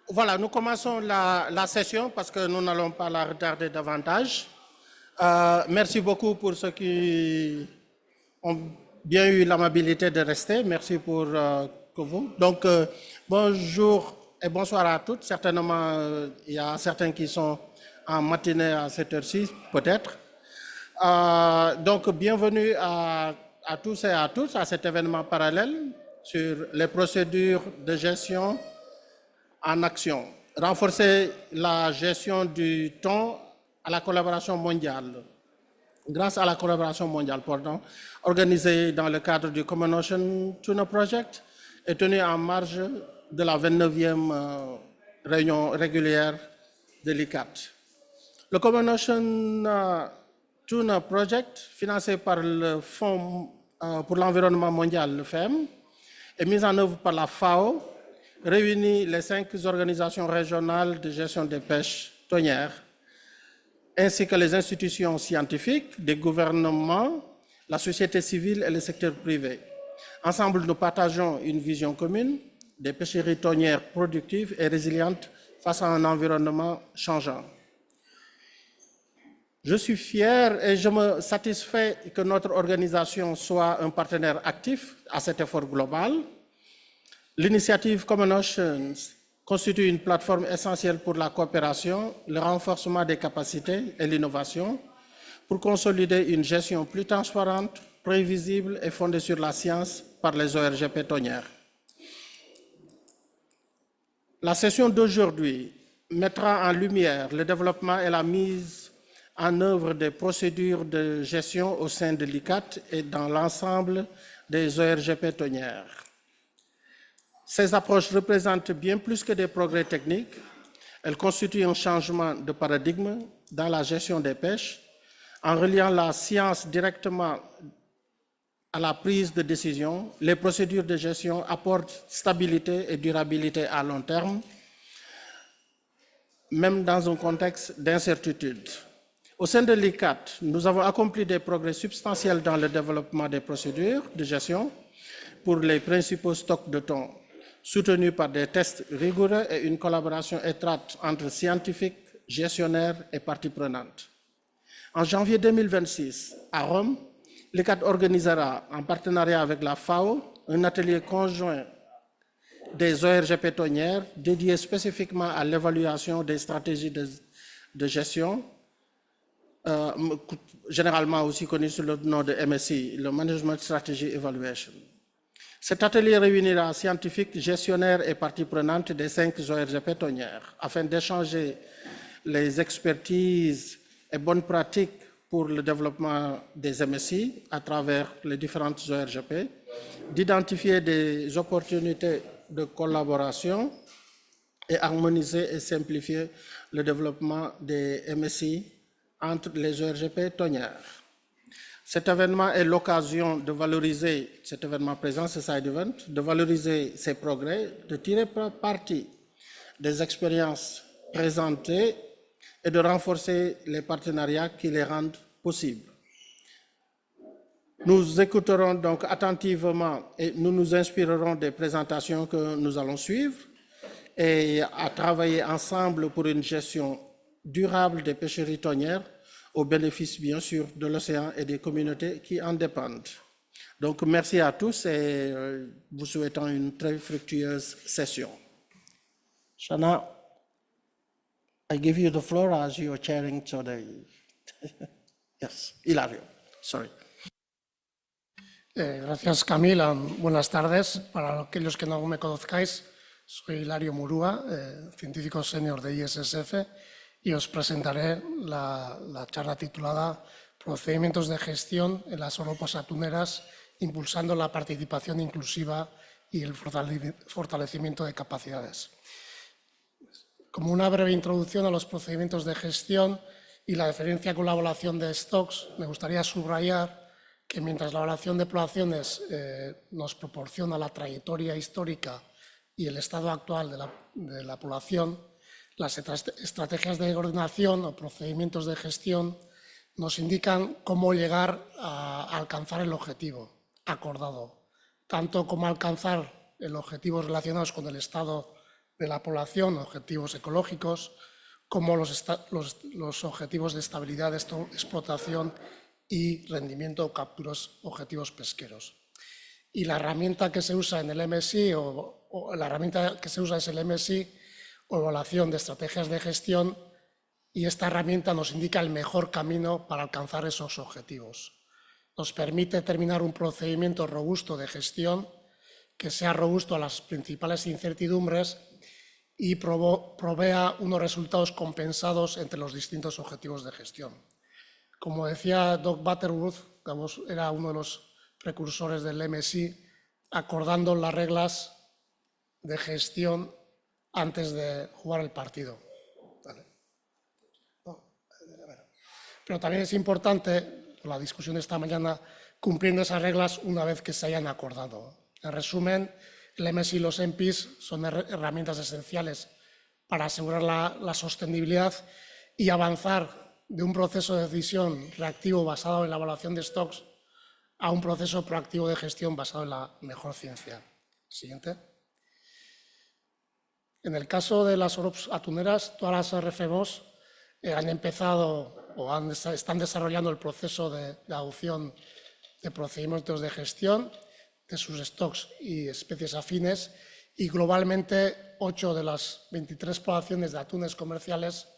Voilà, nous commençons la session parce que nous n'allons pas la retarder davantage. Merci beaucoup pour ceux qui ont bien eu l'amabilité de rester. Merci pour que vous. Donc, bonjour et bonsoir à toutes. Certainement, il y a certains qui sont en matinée à cette heure-ci, peut-être. Donc, bienvenue à tous et à toutes à cet événement parallèle sur les procédures de gestion en action. Renforcer la gestion du thon à la collaboration mondiale. Grâce à la collaboration mondiale, pardon, organisée dans le cadre du Common Ocean Tuna Project et tenue en marge de la 29e réunion régulière de l'ICCAT. Le Common Ocean Tuna Project, financé par le Fonds pour l'environnement mondial, le FAO, est mis en œuvre par la FAO, réunit les 5 organisations régionales de gestion des pêches tonnières, ainsi que les institutions scientifiques, des gouvernements, la société civile et le secteur privé. Ensemble, nous partageons une vision commune des pêcheries tonnières productives et résilientes face à un environnement changeant. Je suis fier et je me satisfais que notre organisation soit un partenaire actif à cet effort global. L'initiative Common Oceans constitue une plateforme essentielle pour la coopération, le renforcement des capacités et l'innovation pour consolider une gestion plus transparente, prévisible et fondée sur la science par les ORGP tonnières. La session d'aujourd'hui mettra en lumière le développement et la mise en œuvre des procédures de gestion au sein de l'ICCAT et dans l'ensemble des ORGP tonnières. Ces approches représentent bien plus que des progrès techniques. Elles constituent un changement de paradigme dans la gestion des pêches en reliant la science directement à la prise de décision. Les procédures de gestion apportent stabilité et durabilité à long terme, même dans un contexte d'incertitude. Au sein de l'ICCAT, nous avons accompli des progrès substantiels dans le développement des procédures de gestion pour les principaux stocks de thon, soutenus par des tests rigoureux et une collaboration étroite entre scientifiques, gestionnaires et parties prenantes. En janvier 2026, à Rome, l'ICCAT organisera, en partenariat avec la FAO, un atelier conjoint des ORGP tonnières dédié spécifiquement à l'évaluation des stratégies de gestion, généralement aussi connu sous le nom de MSE, le Management Strategy Evaluation. Cet atelier réunira scientifiques, gestionnaires et parties prenantes des 5 ORGP tonnières afin d'échanger les expertises et bonnes pratiques pour le développement des MSE à travers les différentes ORGP, d'identifier des opportunités de collaboration et harmoniser et simplifier le développement des MSE entre les ORGP tonnières. Cet événement est l'occasion de valoriser, cet événement présent, ce side event, de valoriser ces progrès, de tirer parti des expériences présentées et de renforcer les partenariats qui les rendent possibles. Nous écouterons donc attentivement et nous nous inspirerons des présentations que nous allons suivre et à travailler ensemble pour une gestion durable des pêcheries tonnières au bénéfice, bien sûr, de l'océan et des communautés qui en dépendent. Donc, merci à tous et vous souhaitons une très fructueuse session. Shana, I give you the floor as you are chairing today. Yes, Hilario, sorry. Gracias, Camila. Buenas tardes. Para aquellos que no me conozcáis, soy Hilario Murúa, científico senior de ISSF, y os presentaré la charla titulada Procedimientos de gestión en las oropas atuneras, impulsando la participación inclusiva y el fortalecimiento de capacidades. Como una breve introducción a los procedimientos de gestión y la diferencia con la evaluación de stocks, me gustaría subrayar que mientras la evaluación de poblaciones nos proporciona la trayectoria histórica y el estado actual de la población, las estrategias de coordinación o procedimientos de gestión nos indican cómo llegar a alcanzar el objetivo acordado, tanto como alcanzar el objetivo relacionados con el estado de la población, objetivos ecológicos, como los objetivos de estabilidad de explotación y rendimiento o capturas objetivos pesqueros. Y la herramienta que se usa en el MSI o la herramienta que se usa es el MSI o evaluación de estrategias de gestión, y esta herramienta nos indica el mejor camino para alcanzar esos objetivos. Nos permite terminar un procedimiento robusto de gestión que sea robusto a las principales incertidumbres y provea unos resultados compensados entre los distintos objetivos de gestión. Como decía Doug Butterworth, era uno de los precursores del MSI, acordando las reglas de gestión antes de jugar el partido. Vale. Pero también es importante, por la discusión de esta mañana, cumpliendo esas reglas una vez que se hayan acordado. En resumen, el MSI y los MPs son herramientas esenciales para asegurar la sostenibilidad y avanzar de un proceso de decisión reactivo basado en la evaluación de stocks a un proceso proactivo de gestión basado en la mejor ciencia. Siguiente. En el caso de las OROPs atuneras, todas las RFMOs han empezado o están desarrollando el proceso de adopción de procedimientos de gestión de sus stocks y especies afines, y globalmente 8 de las 23 poblaciones de atunes comerciales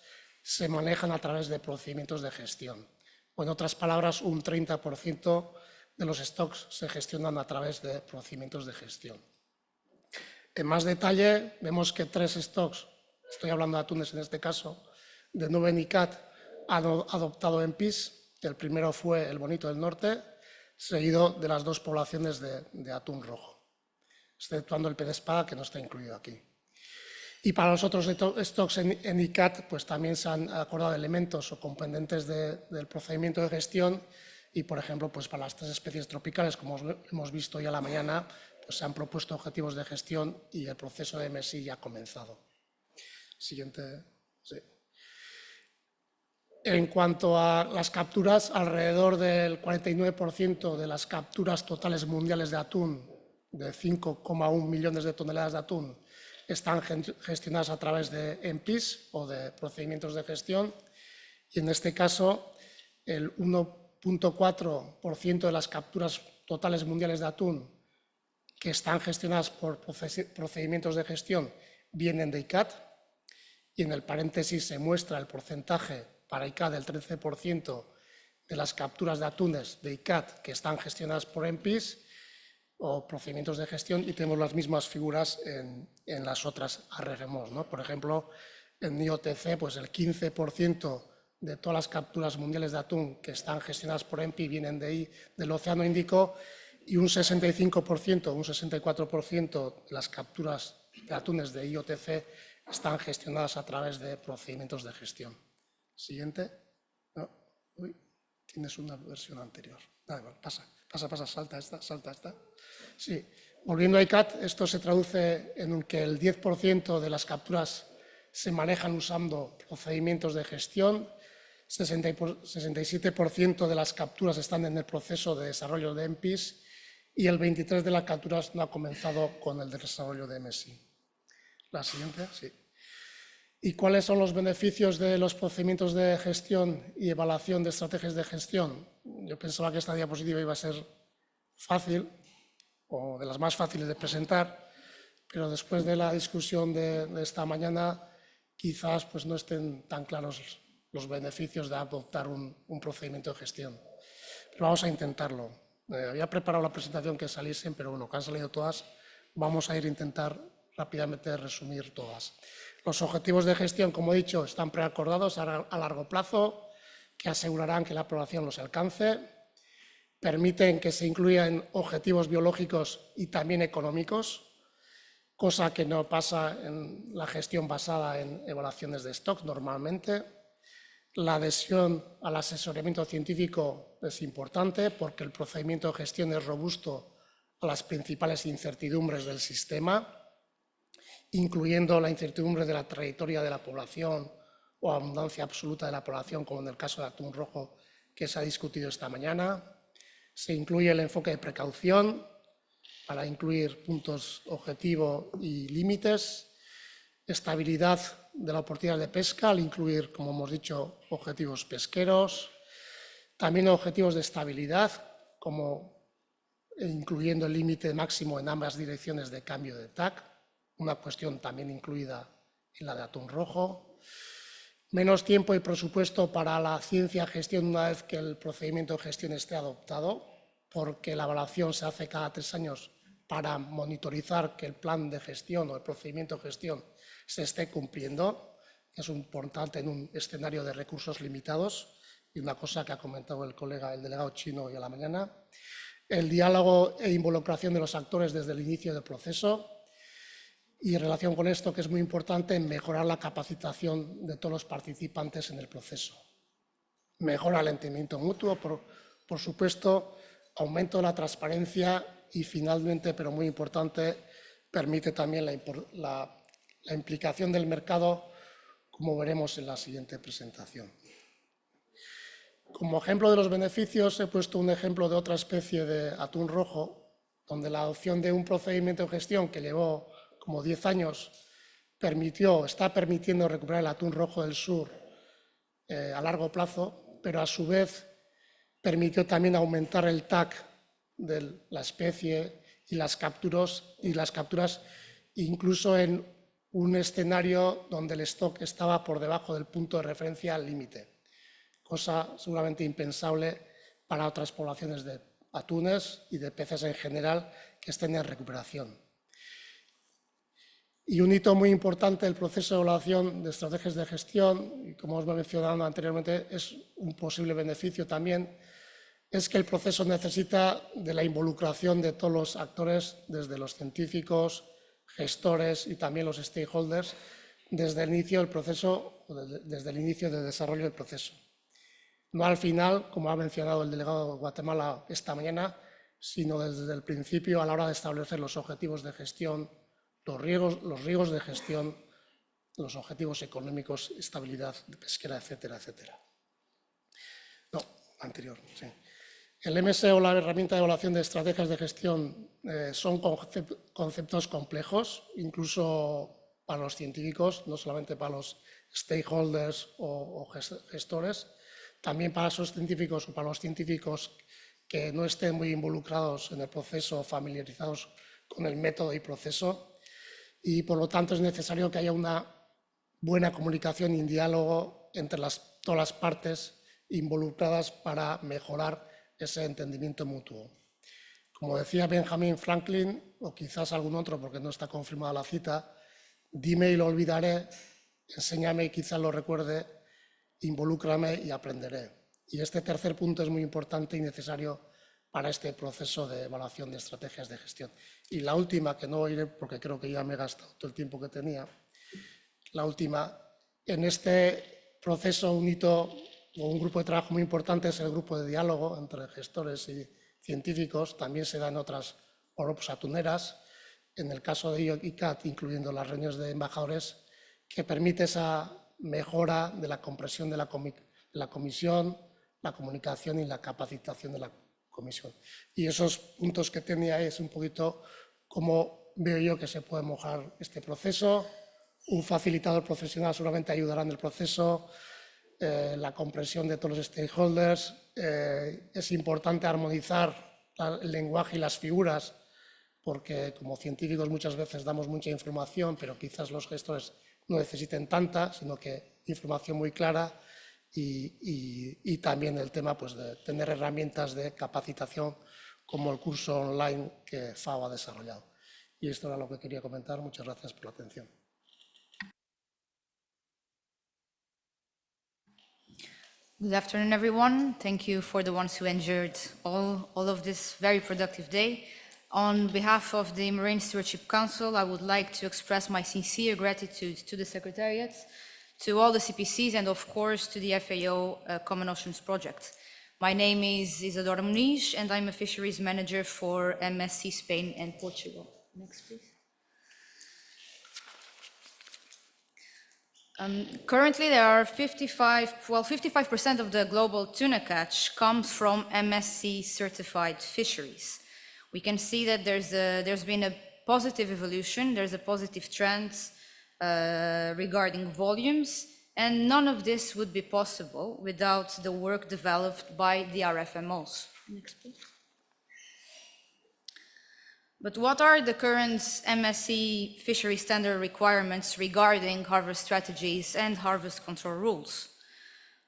se manejan a través de procedimientos de gestión. O en otras palabras, un 30% de los stocks se gestionan a través de procedimientos de gestión. En más detalle, vemos que 3 stocks, estoy hablando de atunes en este caso, de 9 ICCAT han adoptado MPs. El primero fue el bonito del norte, seguido de las 2 poblaciones de atún rojo, exceptuando el pez espada, que no está incluido aquí. Y para los otros stocks en ICCAT, pues también se han acordado elementos o componentes del procedimiento de gestión, y, por ejemplo, pues para las 3 especies tropicales, como hemos visto ya a la mañana, pues se han propuesto objetivos de gestión y el proceso de MSI ya ha comenzado. Siguiente. Sí. En cuanto a las capturas, alrededor del 49% de las capturas totales mundiales de atún, de 5,1 millones de toneladas de atún, están gestionadas a través de MPs o de procedimientos de gestión, y en este caso el 1,4% de las capturas totales mundiales de atún que están gestionadas por procedimientos de gestión vienen de ICCAT, y en el paréntesis se muestra el porcentaje para ICCAT del 13% de las capturas de atunes de ICCAT que están gestionadas por MPs o procedimientos de gestión, y tenemos las mismas figuras en las otras RFMOs, ¿no? Por ejemplo, en IOTC, pues el 15% de todas las capturas mundiales de atún que están gestionadas por MPs vienen del Océano Índico, y un 65%, un 64% de las capturas de atunes de IOTC están gestionadas a través de procedimientos de gestión. Siguiente. No. Uy, tienes una versión anterior. Da igual, pasa, salta esta. Sí, volviendo a ICCAT, esto se traduce en que el 10% de las capturas se manejan usando procedimientos de gestión, 67% de las capturas están en el proceso de desarrollo de MPs, y el 23% de las capturas no ha comenzado con el desarrollo de MSI. La siguiente, sí. ¿Y cuáles son los beneficios de los procedimientos de gestión y evaluación de estrategias de gestión? Yo pensaba que esta diapositiva iba a ser fácil, o de las más fáciles de presentar, pero después de la discusión de esta mañana, quizás pues, no estén tan claros los beneficios de adoptar un procedimiento de gestión. Pero vamos a intentarlo. Había preparado la presentación que saliesen, pero bueno, que han salido todas, vamos a intentar rápidamente resumir todas. Los objetivos de gestión, como he dicho, están preacordados a largo plazo, que asegurarán que la población los alcance, permiten que se incluyan objetivos biológicos y también económicos, cosa que no pasa en la gestión basada en evaluaciones de stock normalmente. La adhesión al asesoramiento científico es importante porque el procedimiento de gestión es robusto a las principales incertidumbres del sistema, incluyendo la incertidumbre de la trayectoria de la población o abundancia absoluta de la población, como en el caso de atún rojo que se ha discutido esta mañana. Se incluye el enfoque de precaución para incluir puntos objetivo y límites. estabilidad de la oportunidad de pesca al incluir, como hemos dicho, objetivos pesqueros, también objetivos de estabilidad, como incluyendo el límite máximo en ambas direcciones de cambio de TAC, una cuestión también incluida en la de atún rojo. Menos tiempo y presupuesto para la ciencia gestión una vez que el procedimiento de gestión esté adoptado, porque la evaluación se hace cada 3 años para monitorizar que el plan de gestión o el procedimiento de gestión se esté cumpliendo, que es importante en un escenario de recursos limitados, y una cosa que ha comentado el delegado chino hoy a la mañana. El diálogo e involucración de los actores desde el inicio del proceso, y en relación con esto, que es muy importante, mejorar la capacitación de todos los participantes en el proceso. Mejora el entendimiento mutuo, por supuesto, aumento de la transparencia y, finalmente, pero muy importante, permite también la implicación del mercado, como veremos en la siguiente presentación. Como ejemplo de los beneficios, he puesto un ejemplo de otra especie de atún rojo, donde la adopción de un procedimiento de gestión que llevó como 10 años está permitiendo recuperar el atún rojo del sur a largo plazo, pero a su vez permitió también aumentar el TAC de la especie y las capturas incluso en un escenario donde el stock estaba por debajo del punto de referencia al límite, cosa seguramente impensable para otras poblaciones de atunes y de peces en general que estén en recuperación. Y un hito muy importante del proceso de evaluación de estrategias de gestión, y como os he mencionado anteriormente, es un posible beneficio también, es que el proceso necesita de la involucración de todos los actores, desde los científicos, gestores y también los stakeholders, desde el inicio del proceso, desde el inicio del desarrollo del proceso. No al final, como ha mencionado el delegado de Guatemala esta mañana, sino desde el principio a la hora de establecer los objetivos de gestión, los riesgos de gestión, los objetivos económicos, estabilidad pesquera, etcétera, etcétera. No, anterior, sí. El MSE o la herramienta de evaluación de estrategias de gestión son conceptos complejos, incluso para los científicos, no solamente para los stakeholders o gestores, también para esos científicos o para los científicos que no estén muy involucrados en el proceso, familiarizados con el método y proceso, y por lo tanto es necesario que haya una buena comunicación y un diálogo entre todas las partes involucradas para mejorar ese entendimiento mutuo. Como decía Benjamin Franklin, o quizás algún otro porque no está confirmada la cita, dime y lo olvidaré, enséñame y quizás lo recuerde, involúcrame y aprenderé. Y este tercer punto es muy importante y necesario para este proceso de evaluación de estrategias de gestión. Y la última, que no iré porque creo que ya me he gastado todo el tiempo que tenía, la última, en este proceso un hito o un grupo de trabajo muy importante es el grupo de diálogo entre gestores y científicos, también se da en otras OROPs atuneras, en el caso de ICCAT, incluyendo las reuniones de embajadores, que permite esa mejora de la comprensión de la comisión, la comunicación y la capacitación de la comisión. Y esos puntos que tenía es un poquito cómo veo yo que se puede mejorar este proceso. Un facilitador profesional seguramente ayudará en el proceso, la comprensión de todos los stakeholders. Es importante armonizar el lenguaje y las figuras, porque como científicos muchas veces damos mucha información, pero quizás los gestores no necesiten tanta, sino que información muy clara. Y también el tema pues, de tener herramientas de capacitación como el curso online que FAO ha desarrollado. Y esto era lo que quería comentar. Muchas gracias por la atención. Good afternoon, everyone. Thank you for the ones who endured all of this very productive day. On behalf of the Marine Stewardship Council, I would like to express my sincere gratitude to the Secretariats, to all the CPCs, and of course to the FAO Common Oceans Project. My name is Isadora Muniz, and I'm a Fisheries Manager for MSE Spain and Portugal. Next, please. Currently, there are 55% of the global tuna catch comes from MSE certified fisheries. We can see that there's been a positive evolution, there's a positive trend regarding volumes, and none of this would be possible without the work developed by the RFMOs. Next, please. But what are the current MSE fishery standard requirements regarding harvest strategies and harvest control rules?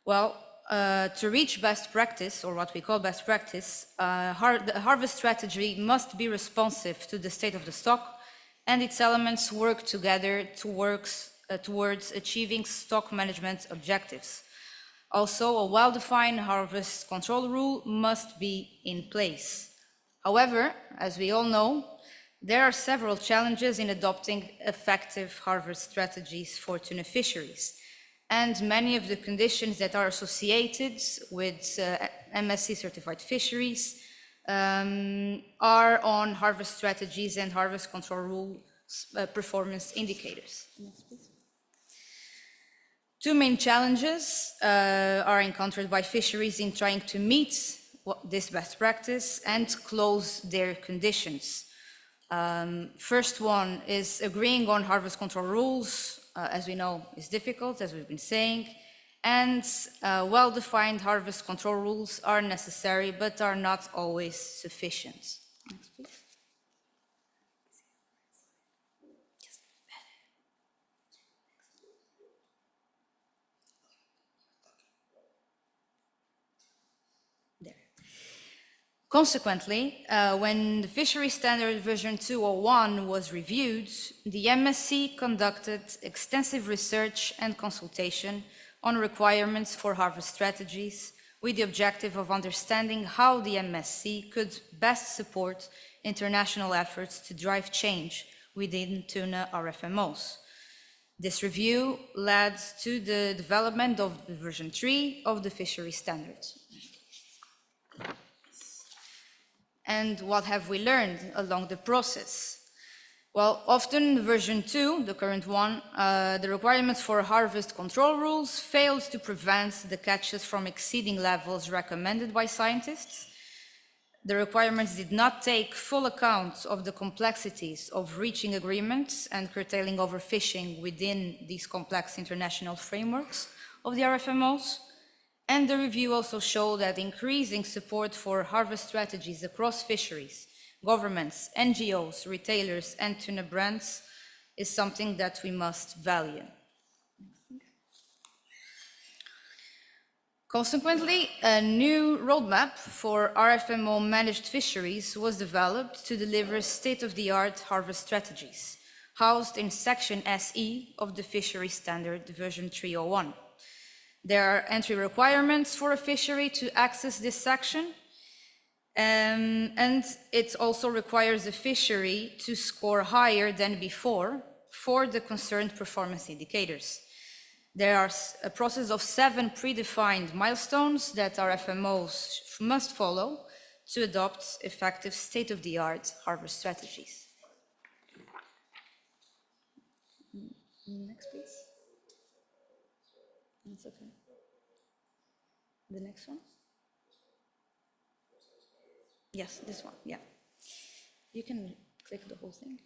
Well, to reach best practice, or what we call best practice, the harvest strategy must be responsive to the state of the stock, and its elements work together towards achieving stock management objectives. Also, a well-defined harvest control rule must be in place. However, as we all know, there are several challenges in adopting effective harvest strategies for tuna fisheries, and many of the conditions that are associated with MSE certified fisheries are on harvest strategies and harvest control rule performance indicators. Two main challenges are encountered by fisheries in trying to meet this best practice and close their conditions. First one is agreeing on harvest control rules, as we know, is difficult, as we've been saying, and well-defined harvest control rules are necessary, but are not always sufficient. Next, please. Consequently, when the Fishery Standard version 201 was reviewed, the MSE conducted extensive research and consultation on requirements for harvest strategies with the objective of understanding how the MSE could best support international efforts to drive change within tuna RFMOs. This review led to the development of the version 3 of the Fishery Standards. And what have we learned along the process? Well, often version 2, the current one, the requirements for harvest control rules failed to prevent the catches from exceeding levels recommended by scientists. The requirements did not take full account of the complexities of reaching agreements and curtailing overfishing within these complex international frameworks of the RFMOs. And the review also showed that increasing support for harvest strategies across fisheries, governments, NGOs, retailers, and tuna brands is something that we must value. Consequently, a new roadmap for RFMO managed fisheries was developed to deliver state-of-the-art harvest strategies, housed in Section SE of the Fishery Standard version 301. There are entry requirements for a fishery to access this section, and it also requires a fishery to score higher than before for the concerned performance indicators. There are a process of 7 predefined milestones that RFMOs must follow to adopt effective state-of-the-art harvest strategies. Next, please. That's okay. The next one? Yes, this one, yeah. You can click the whole thing.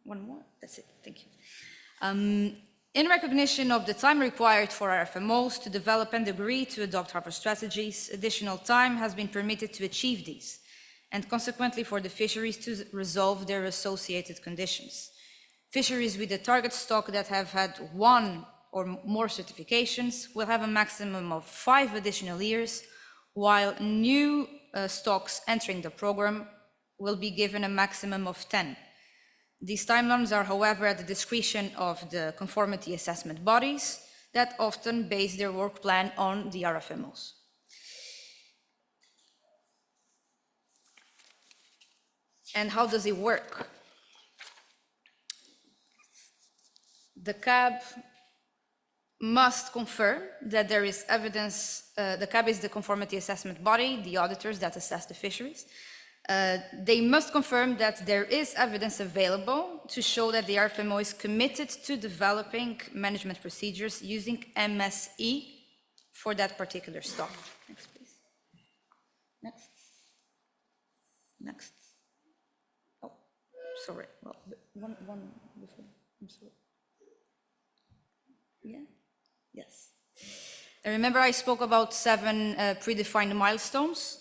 One more, that's it, thank you. In recognition of the time required for RFMOs to develop and agree to adopt harvest strategies, additional time has been permitted to achieve these, and consequently for the fisheries to resolve their associated conditions. Fisheries with a target stock that have had 1 or more certifications will have a maximum of 5 additional years, while new stocks entering the program will be given a maximum of 10. These timelines are, however, at the discretion of the conformity assessment bodies that often base their work plan on the RFMOs. And how does it work? The CAB must confirm that there is evidence. The CAB is the conformity assessment body, the auditors that assess the fisheries. They must confirm that there is evidence available to show that the RFMO is committed to developing management procedures using MSE for that particular stock. Next, please. Next. Next. Oh, sorry. Well, one before. I'm sorry. Yeah? Yes. And remember I spoke about 7 predefined milestones.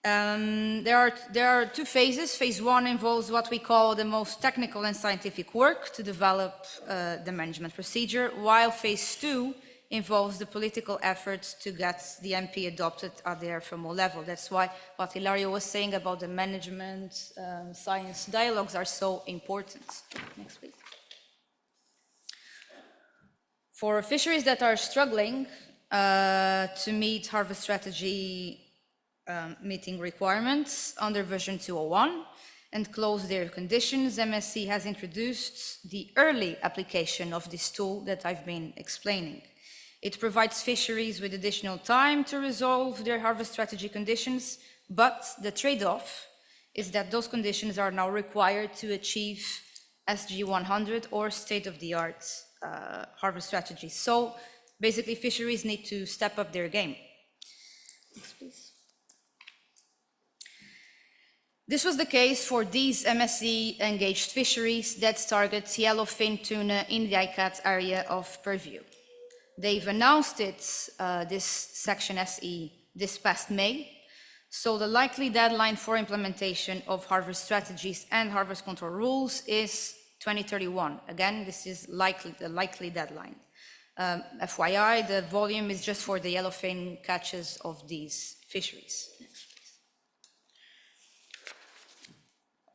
There are 2 phases. Phase 1 involves what we call the most technical and scientific work to develop the management procedure, while phase 2 involves the political efforts to get the MP adopted at the RFMO level. That's why what Hilario was saying about the management science dialogues are so important. Next, please. For fisheries that are struggling to meet harvest strategy meeting requirements under version 201 and close their conditions, MSE has introduced the early application of this tool that I've been explaining. It provides fisheries with additional time to resolve their harvest strategy conditions, but the trade-off is that those conditions are now required to achieve SG 100 or state-of-the-art harvest strategy. So basically fisheries need to step up their game. Next, please. This was the case for these MSE engaged fisheries that target yellowfin tuna in the ICCAT area of purview. They've announced it, this section SE, this past May, so the likely deadline for implementation of harvest strategies and harvest control rules is 2031. Again, this is the likely deadline. FYI, the volume is just for the yellowfin catches of these fisheries.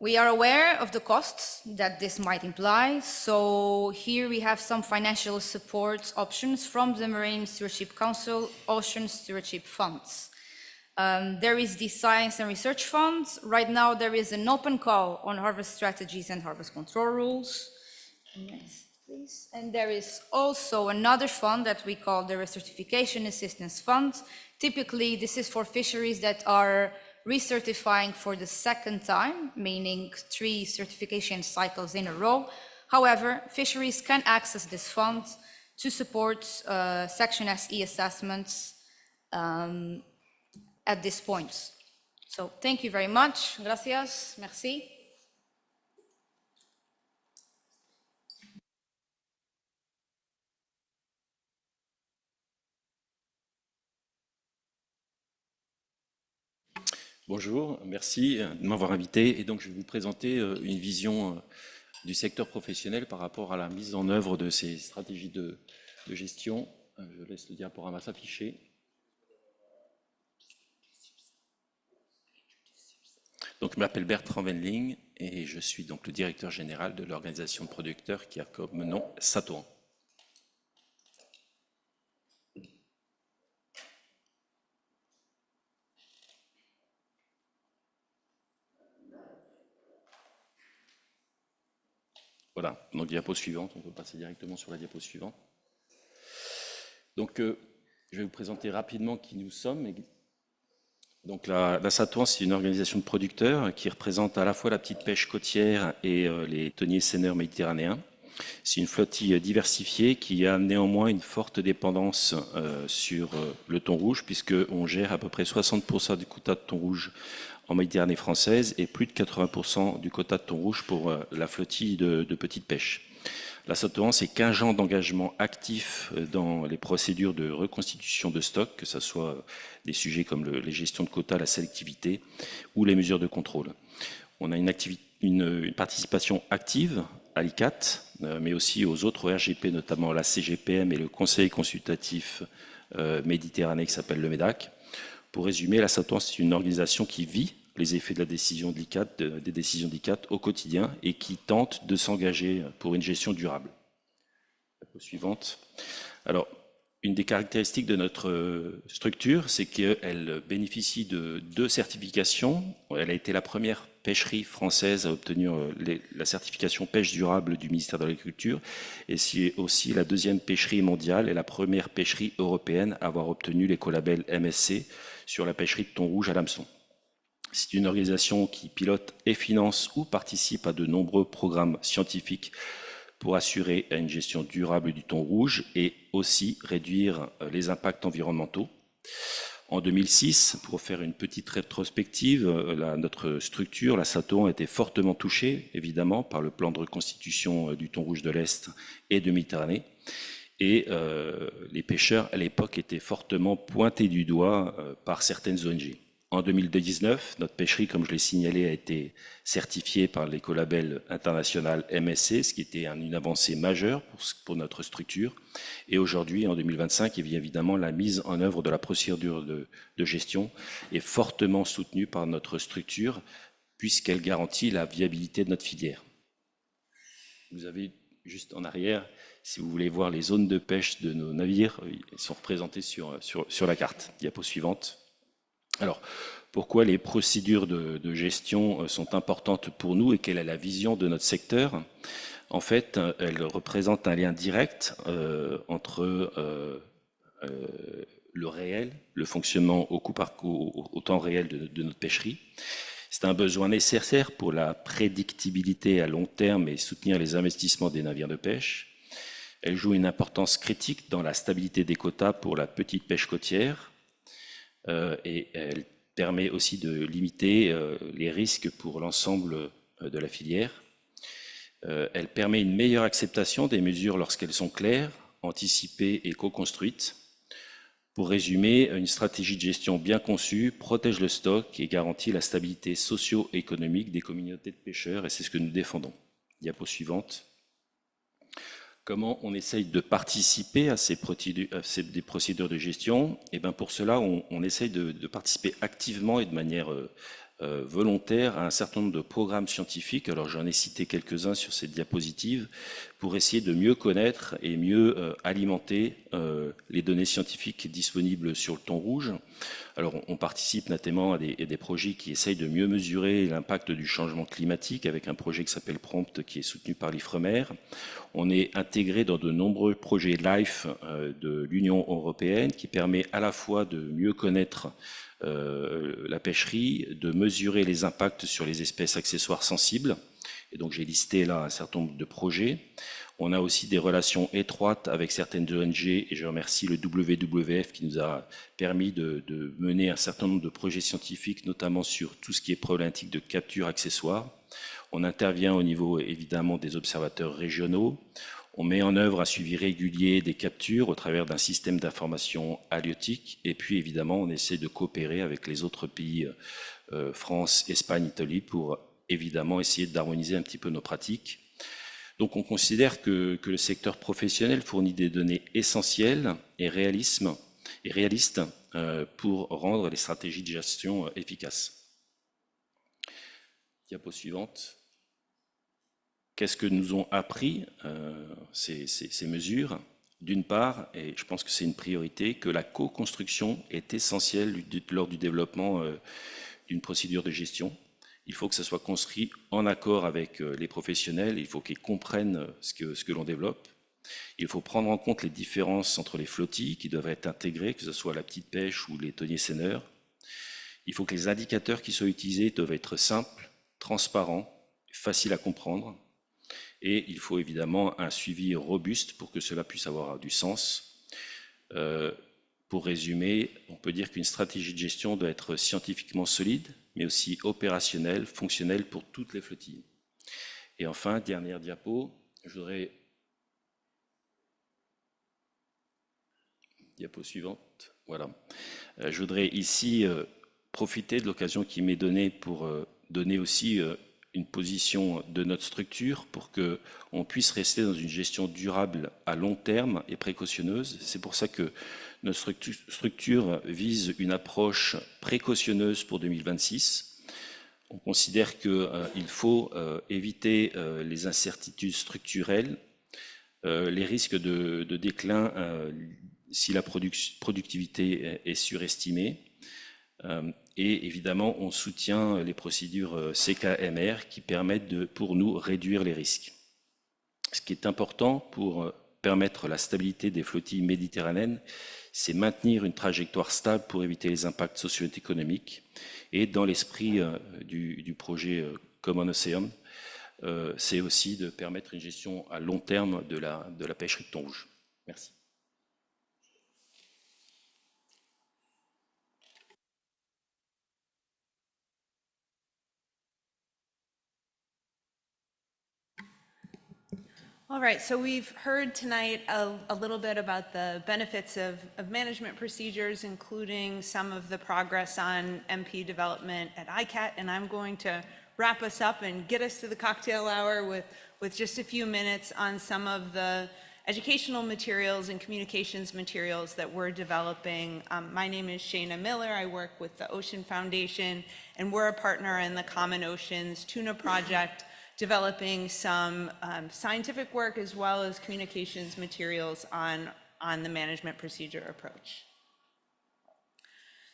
We are aware of the costs that this might imply, so here we have some financial support options from the Marine Stewardship Council Ocean Stewardship Funds. There is the Science and Research Fund. Right now there is an open call on harvest strategies and harvest control rules. Next, please. And there is also another fund that we call the Recertification Assistance Fund. Typically, this is for fisheries that are recertifying for the second time, meaning 3 certification cycles in a row. However, fisheries can access this fund to support Section SE assessments at this point. So thank you very much. Gracias. Merci. Bonjour, merci de m'avoir invité. Et donc, je vais vous présenter une vision du secteur professionnel par rapport à la mise en œuvre de ces stratégies de gestion. Je laisse le diaporama s'afficher. Donc, je m'appelle Bertrand Wendling et je suis donc le directeur général de l'organisation de producteurs qui a comme nom Satouan. Voilà, donc diapo suivante, on peut passer directement sur la diapo suivante. Donc, je vais vous présenter rapidement qui nous sommes. Donc, la Satouan, c'est une organisation de producteurs qui représente à la fois la petite pêche côtière et les thoniers seineurs méditerranéens. C'est une flottille diversifiée qui a néanmoins une forte dépendance sur le thon rouge, puisqu'on gère à peu près 60% du quota de thon rouge en Méditerranée française et plus de 80% du quota de thon rouge pour la flottille de petite pêche. La Satouan, c'est 15 ans d'engagement actif dans les procédures de reconstitution de stock, que ce soit des sujets comme les gestions de quotas, la sélectivité ou les mesures de contrôle. On a une participation active à l'ICCAT, mais aussi aux autres RGP, notamment la CGPM et le Conseil consultatif méditerranéen qui s'appelle le MEDAC. Pour résumer, la Satouan, c'est une organisation qui vit les effets de la décision de l'ICCAT, des décisions de l'ICCAT au quotidien et qui tente de s'engager pour une gestion durable. La suivante. Alors, une des caractéristiques de notre structure, c'est qu'elle bénéficie de 2 certifications. Elle a été la première pêcherie française à obtenir la certification pêche durable du ministère de l'Agriculture et c'est aussi la 2e pêcherie mondiale et la première pêcherie européenne à avoir obtenu l'écolabel MSE sur la pêcherie de thon rouge à l'hameçon. C'est une organisation qui pilote et finance ou participe à de nombreux programmes scientifiques pour assurer une gestion durable du thon rouge et aussi réduire les impacts environnementaux. En 2006, pour faire une petite rétrospective, notre structure, la Satouan, a été fortement touchée, évidemment, par le plan de reconstitution du thon rouge de l'Est et de Méditerranée. Et les pêcheurs, à l'époque, étaient fortement pointés du doigt par certaines ONG. En 2019, notre pêcherie, comme je l'ai signalé, a été certifiée par l'écolabel international MSE, ce qui était une avancée majeure pour notre structure. Et aujourd'hui, en 2025, eh bien, évidemment, la mise en œuvre de la procédure de gestion est fortement soutenue par notre structure, puisqu'elle garantit la viabilité de notre filière. Vous avez juste en arrière, si vous voulez voir les zones de pêche de nos navires, elles sont représentées sur la carte. Diapo suivante. Alors, pourquoi les procédures de gestion sont importantes pour nous et quelle est la vision de notre secteur? En fait, elles représentent un lien direct entre le réel, le fonctionnement au coup par coup, au temps réel de notre pêcherie. C'est un besoin nécessaire pour la prédictibilité à long terme et soutenir les investissements des navires de pêche. Elle joue une importance critique dans la stabilité des quotas pour la petite pêche côtière et elle permet aussi de limiter les risques pour l'ensemble de la filière. Elle permet une meilleure acceptation des mesures lorsqu'elles sont claires, anticipées et co-construites. Pour résumer, une stratégie de gestion bien conçue protège le stock et garantit la stabilité socio-économique des communautés de pêcheurs, et c'est ce que nous défendons. Diapo suivante. Comment on essaye de participer à ces procédures de gestion? Et bien pour cela, on essaye de participer activement et de manière volontaire à un certain nombre de programmes scientifiques. Alors j'en ai cité quelques-uns sur cette diapositive pour essayer de mieux connaître et mieux alimenter les données scientifiques disponibles sur le thon rouge. Alors on participe notamment à des projets qui essayent de mieux mesurer l'impact du changement climatique avec un projet qui s'appelle Prompt qui est soutenu par l'IFREMER. On est intégré dans de nombreux projets LIFE de l'Union européenne qui permet à la fois de mieux connaître la pêcherie, de mesurer les impacts sur les espèces accessoires sensibles. Et donc j'ai listé là un certain nombre de projets. On a aussi des relations étroites avec certaines ONG et je remercie le WWF qui nous a permis de mener un certain nombre de projets scientifiques, notamment sur tout ce qui est problématique de capture accessoire. On intervient au niveau évidemment des observateurs régionaux. On met en œuvre un suivi régulier des captures au travers d'un système d'information halieutique. Et puis évidemment, on essaie de coopérer avec les autres pays, France, Espagne, Italie, pour évidemment essayer d'harmoniser un petit peu nos pratiques. Donc on considère que le secteur professionnel fournit des données essentielles et réalistes pour rendre les stratégies de gestion efficaces. Diapo suivante. Qu'est-ce que nous ont appris ces mesures? D'une part, et je pense que c'est une priorité, que la co-construction est essentielle lors du développement d'une procédure de gestion. Il faut que ça soit construit en accord avec les professionnels, il faut qu'ils comprennent ce que l'on développe. Il faut prendre en compte les différences entre les flottilles qui doivent être intégrées, que ce soit la petite pêche ou les thoniers seineurs. Il faut que les indicateurs qui soient utilisés doivent être simples, transparents, faciles à comprendre. Et il faut évidemment un suivi robuste pour que cela puisse avoir du sens. Pour résumer, on peut dire qu'une stratégie de gestion doit être scientifiquement solide, mais aussi opérationnelle, fonctionnelle pour toutes les flottilles. Et enfin, dernière diapo, je voudrais... Diapo suivante, voilà. Je voudrais ici profiter de l'occasion qui m'est donnée pour donner aussi une position de notre structure pour qu'on puisse rester dans une gestion durable à long terme et précautionneuse. C'est pour ça que notre structure vise une approche précautionneuse pour 2026. On considère qu'il faut éviter les incertitudes structurelles, les risques de déclin si la productivité est surestimée. Et évidemment, on soutient les procédures CKMR qui permettent pour nous réduire les risques. Ce qui est important pour permettre la stabilité des flottilles méditerranéennes, c'est maintenir une trajectoire stable pour éviter les impacts socio-économiques. Et dans l'esprit du projet Common Ocean, c'est aussi de permettre une gestion à long terme de la pêcherie de thon rouge. Merci. All right, so we've heard tonight a little bit about the benefits of management procedures, including some of the progress on MP development at ICCAT, and I'm going to wrap us up and get us to the cocktail hour with just a few minutes on some of the educational materials and communications materials that we're developing. My name is Shayna Miller. I work with the Ocean Foundation, and we're a partner in the Common Oceans Tuna Project, developing some scientific work as well as communications materials on the management procedure approach.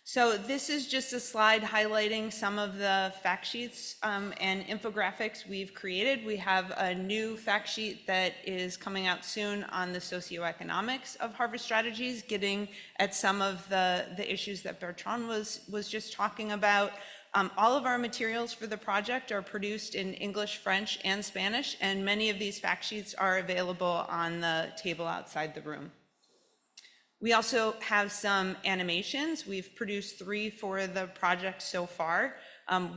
So this is just a slide highlighting some of the fact sheets and infographics we've created. We have a new fact sheet that is coming out soon on the socioeconomics of harvest strategies, getting at some of the issues that Bertrand was just talking about. All of our materials for the project are produced in English, French, and Spanish, and many of these fact sheets are available on the table outside the room. We also have some animations. We've produced 3 for the project so far.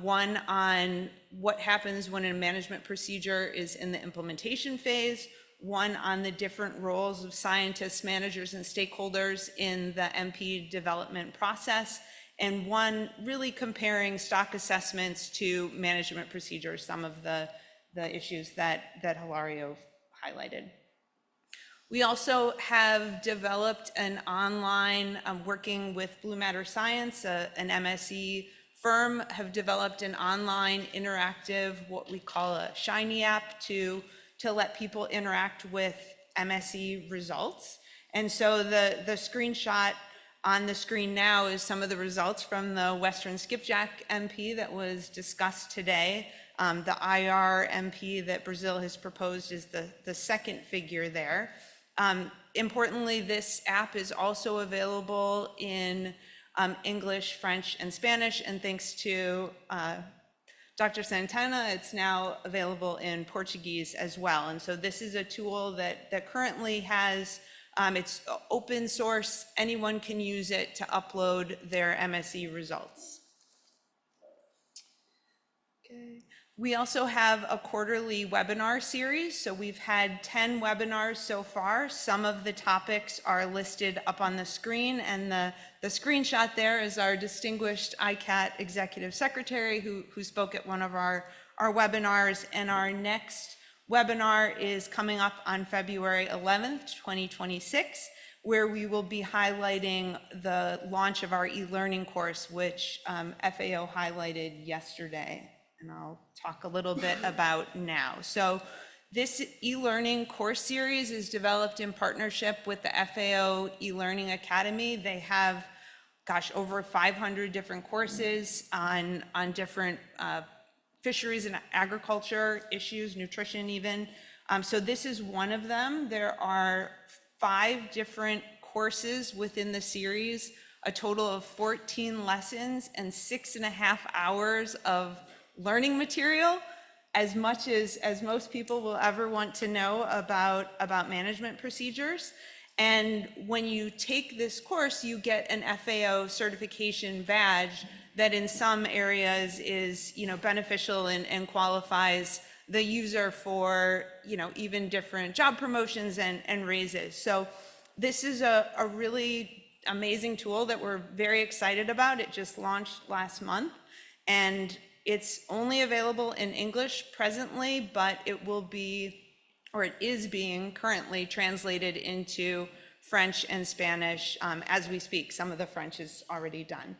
One on what happens when a management procedure is in the implementation phase, one on the different roles of scientists, managers, and stakeholders in the MP development process, and one really comparing stock assessments to management procedures, some of the issues that Hilario highlighted. We also have developed an online, working with Blue Matter Science, an MSE firm, have developed an online interactive, what we call a Shiny app to let people interact with MSE results. And so the screenshot on the screen now is some of the results from the Western Skipjack MP that was discussed today. The IR MP that Brazil has proposed is the second figure there. Importantly, this app is also available in English, French, and Spanish, and thanks to Dr. Santana, it's now available in Portuguese as well. And so this is a tool that currently has, it's open source, anyone can use it to upload their MSE results. Okay. We also have a quarterly webinar series. So we've had 10 webinars so far. Some of the topics are listed up on the screen, and the screenshot there is our distinguished ICCAT Executive Secretary who spoke at one of our webinars. And our next webinar is coming up on February 11th, 2026, where we will be highlighting the launch of our e-learning course, which FAO highlighted yesterday. And I'll talk a little bit about now. So this e-learning course series is developed in partnership with the FAO e-learning Academy. They have, over 500 different courses on different fisheries and agriculture issues, nutrition even. So this is one of them. There are 5 different courses within the series, a total of 14 lessons and 6.5 hours of learning material, as much as most people will ever want to know about management procedures. And when you take this course, you get an FAO certification badge that in some areas is beneficial and qualifies the user for even different job promotions and raises. So this is a really amazing tool that we're very excited about. It just launched last month, and it's only available in English presently, but it will be, or it is being currently translated into French and Spanish as we speak. Some of the French is already done.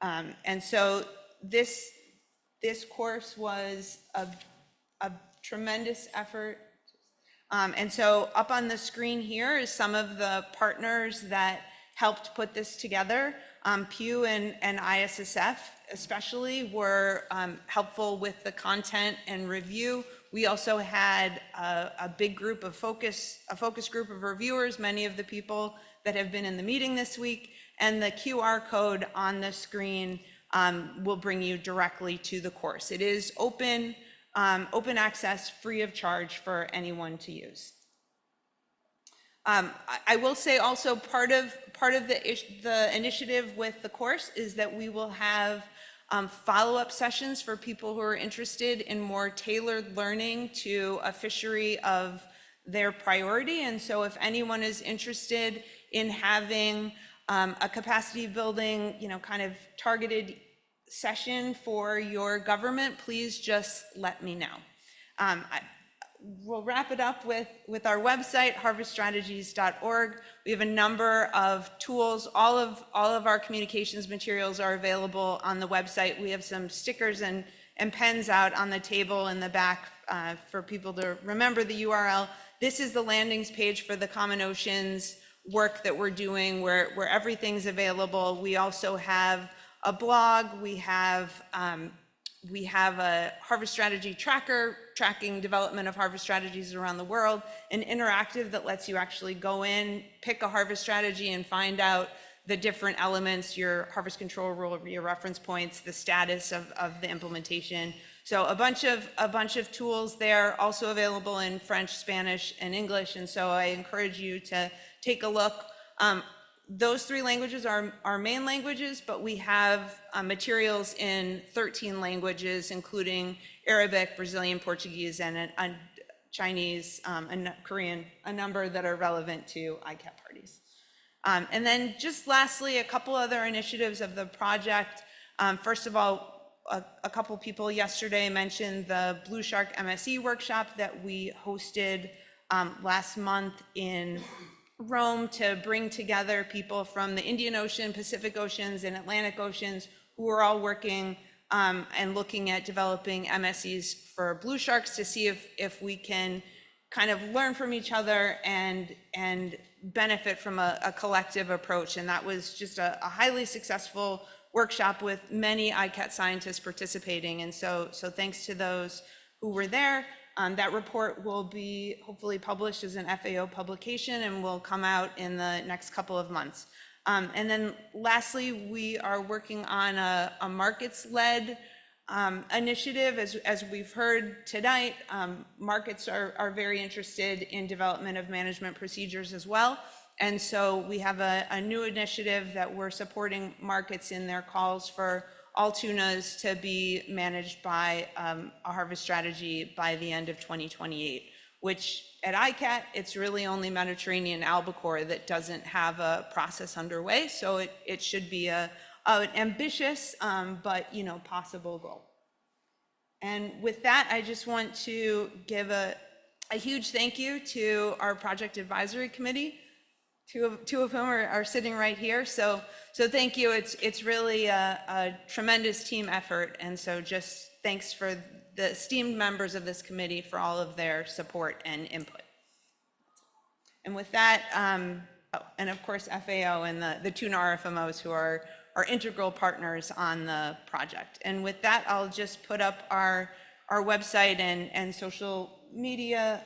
And so this course was a tremendous effort. And so up on the screen here is some of the partners that helped put this together. Pew and ISSF especially were helpful with the content and review. We also had a big group of focus group of reviewers, many of the people that have been in the meeting this week, and the QR code on the screen will bring you directly to the course. It is open access, free of charge for anyone to use. I will say also part of the initiative with the course is that we will have follow-up sessions for people who are interested in more tailored learning to a fishery of their priority. And so if anyone is interested in having a capacity building, kind of targeted session for your government, please just let me know. We'll wrap it up with our website, harveststrategies.org. We have a number of tools. All of our communications materials are available on the website. We have some stickers and pens out on the table in the back for people to remember the URL. This is the landings page for the Common Oceans work that we're doing, where everything's available. We also have a blog. We have a harvest strategy tracker tracking development of harvest strategies around the world, an interactive that lets you actually go in, pick a harvest strategy and find out the different elements, your harvest control rule, your reference points, the status of the implementation. So a bunch of tools there, also available in French, Spanish, and English. And so I encourage you to take a look. Those 3 languages are our main languages, but we have materials in 13 languages, including Arabic, Brazilian, Portuguese, and Chinese, and Korean, a number that are relevant to ICCAT parties. And then just lastly, a couple other initiatives of the project. First of all, a couple people yesterday mentioned the Blue Shark MSE workshop that we hosted last month in Rome to bring together people from the Indian Ocean, Pacific Oceans, and Atlantic Oceans who are all working and looking at developing MSEs for blue sharks to see if we can kind of learn from each other and benefit from a collective approach. And that was just a highly successful workshop with many ICCAT scientists participating. And so thanks to those who were there. That report will be hopefully published as an FAO publication and will come out in the next couple of months. And then lastly, we are working on a markets-led initiative. As we've heard tonight, markets are very interested in development of management procedures as well. And so we have a new initiative that we're supporting markets in their calls for all tunas to be managed by a harvest strategy by the end of 2028, which at ICCAT, it's really only Mediterranean albacore that doesn't have a process underway. So it should be an ambitious, but possible goal. And with that, I just want to give a huge thank you to our project advisory committee, two of whom are sitting right here. So thank you. It's really a tremendous team effort. And so just thanks for the esteemed members of this committee for all of their support and input. And with that, and of course, FAO and the Tuna RFMOs who are integral partners on the project. And with that, I'll just put up our website and social media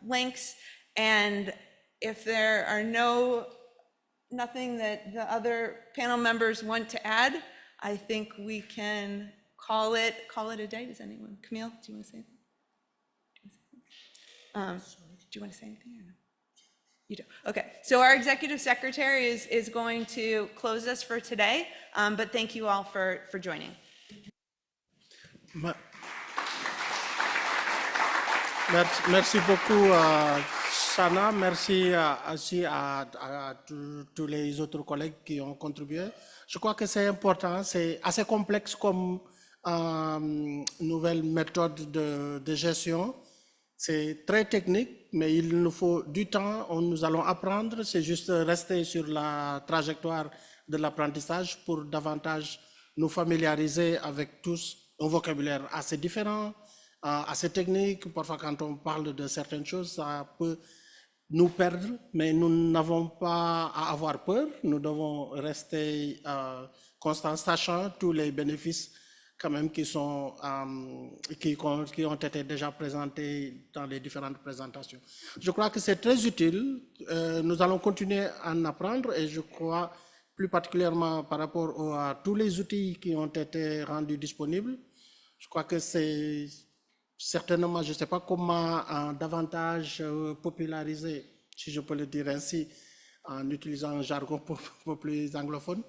links. And if there are nothing that the other panel members want to add, I think we can call it a day. Does anyone? Camille, do you want to say anything? Do you want to say anything or no? You do. Okay. So our executive secretary is going to close us for today, but thank you all for joining. Merci beaucoup, Sana. Merci aussi à tous les autres collègues qui ont contribué. Je crois que c'est important, c'est assez complexe comme nouvelle méthode de gestion. C'est très technique, mais il nous faut du temps, nous allons apprendre, c'est juste rester sur la trajectoire de l'apprentissage pour davantage nous familiariser avec tous un vocabulaire assez différent, assez technique. Parfois, quand on parle de certaines choses, ça peut nous perdre, mais nous n'avons pas à avoir peur. Nous devons rester constants, sachant tous les bénéfices quand même qui ont été déjà présentés dans les différentes présentations. Je crois que c'est très utile. Nous allons continuer à en apprendre et je crois plus particulièrement par rapport à tous les outils qui ont été rendus disponibles. Je crois que c'est certainement, je ne sais pas comment davantage populariser, si je peux le dire ainsi, en utilisant un jargon plus anglophone,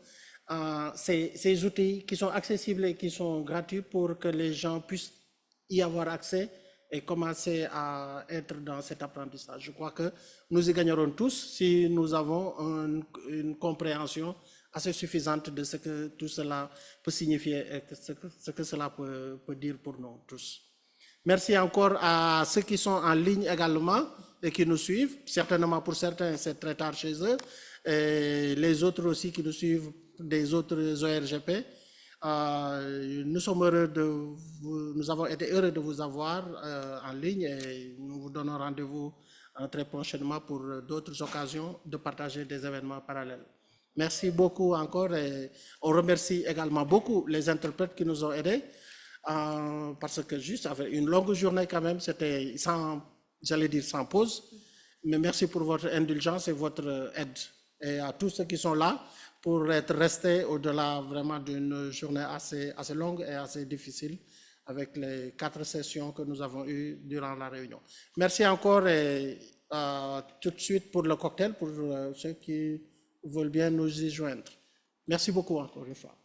ces outils qui sont accessibles et qui sont gratuits pour que les gens puissent y avoir accès et commencer à être dans cet apprentissage. Je crois que nous y gagnerons tous si nous avons une compréhension assez suffisante de ce que tout cela peut signifier et ce que cela peut dire pour nous tous. Merci encore à ceux qui sont en ligne également et qui nous suivent. Certainement pour certains, c'est très tard chez eux. Et les autres aussi qui nous suivent des autres ORGP. Nous avons été heureux de vous avoir en ligne et nous vous donnons rendez-vous très prochainement pour d'autres occasions de partager des événements parallèles. Merci beaucoup encore et on remercie également beaucoup les interprètes qui nous ont aidés parce que juste avec une longue journée quand même, c'était sans, j'allais dire sans pause, mais merci pour votre indulgence et votre aide et à tous ceux qui sont là pour être restés au-delà vraiment d'une journée assez longue et assez difficile avec les 4 sessions que nous avons eues durant la réunion. Merci encore et tout de suite pour le cocktail, pour ceux qui veulent bien nous y joindre. Merci beaucoup encore une fois.